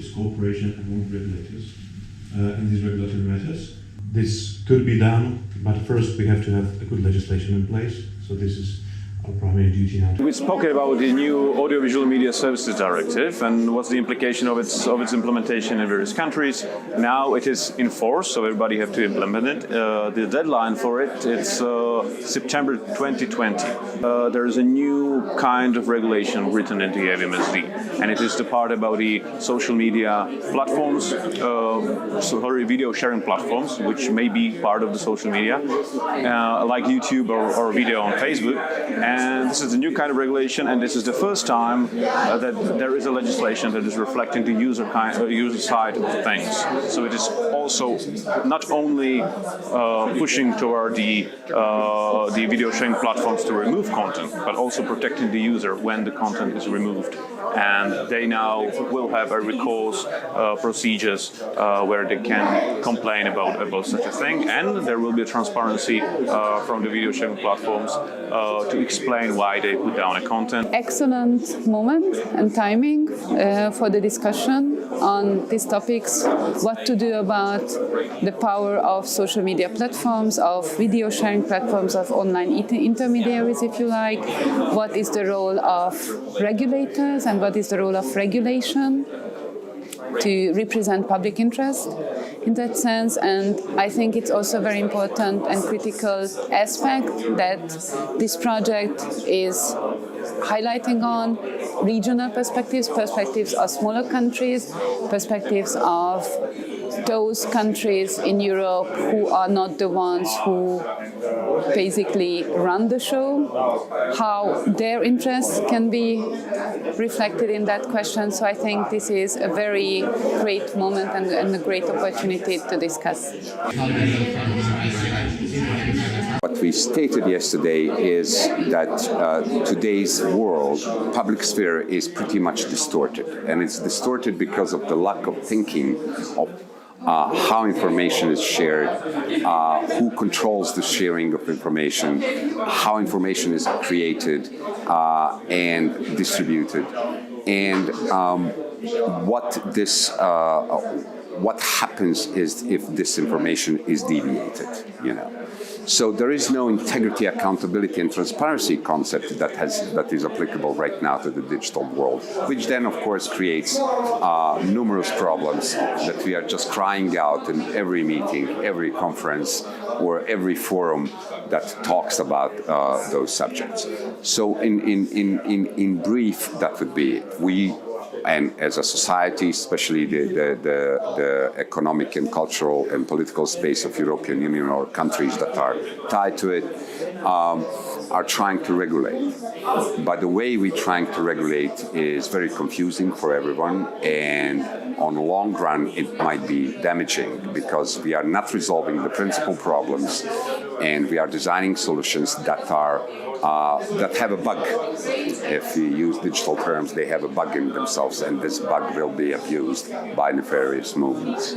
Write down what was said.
is cooperation among regulators in these regulatory matters. This could be done, but first we have to have a good legislation in place. So this is our primary duty now. We spoke about the new Audiovisual Media Services Directive and what's the implication of its implementation in various countries. Now it is in force, so everybody have to implement it. The deadline for it's September 2020. There is a new kind of regulation written into the AVMSD, and it is the part about the social media platforms, video sharing platforms, which may be part of the social media, like YouTube or video on Facebook. And this is a new kind of regulation, and this is the first time that there is a legislation that is reflecting the user side of things. So it is also not only pushing toward the video sharing platforms to remove content, but also protecting the user when the content is removed. And they now will have a recourse procedures where they can complain about such a thing, and there will be a transparency from the video sharing platforms to explain why they put down a content. Excellent moment and timing for the discussion on these topics, what to do about the power of social media platforms, of video sharing platforms, of online intermediaries, if you like, what is the role of regulators and what is the role of regulation to represent public interest in that sense. And I think it's also very important and critical aspect that this project is highlighting on regional perspectives of smaller countries, perspectives of those countries in Europe who are not the ones who basically run the show, how their interests can be reflected in that question. So I think this is a very great moment and a great opportunity to discuss. What we stated yesterday is that today's world, public sphere is pretty much distorted. And it's distorted because of the lack of thinking of how information is shared, who controls the sharing of information, how information is created and distributed, and what happens is if this information is deviated, So there is no integrity, accountability, and transparency concept that is applicable right now to the digital world, which then, of course, creates numerous problems that we are just crying out in every meeting, every conference, or every forum that talks about those subjects. So, in brief, that would be it. And as a society, especially the economic and cultural and political space of European Union or countries that are tied to it, are trying to regulate. But the way we're trying to regulate is very confusing for everyone, and on the long run it might be damaging because we are not resolving the principal problems, and we are designing solutions that have a bug. If we use digital terms, they have a bug in themselves, and this bug will be abused by nefarious movements.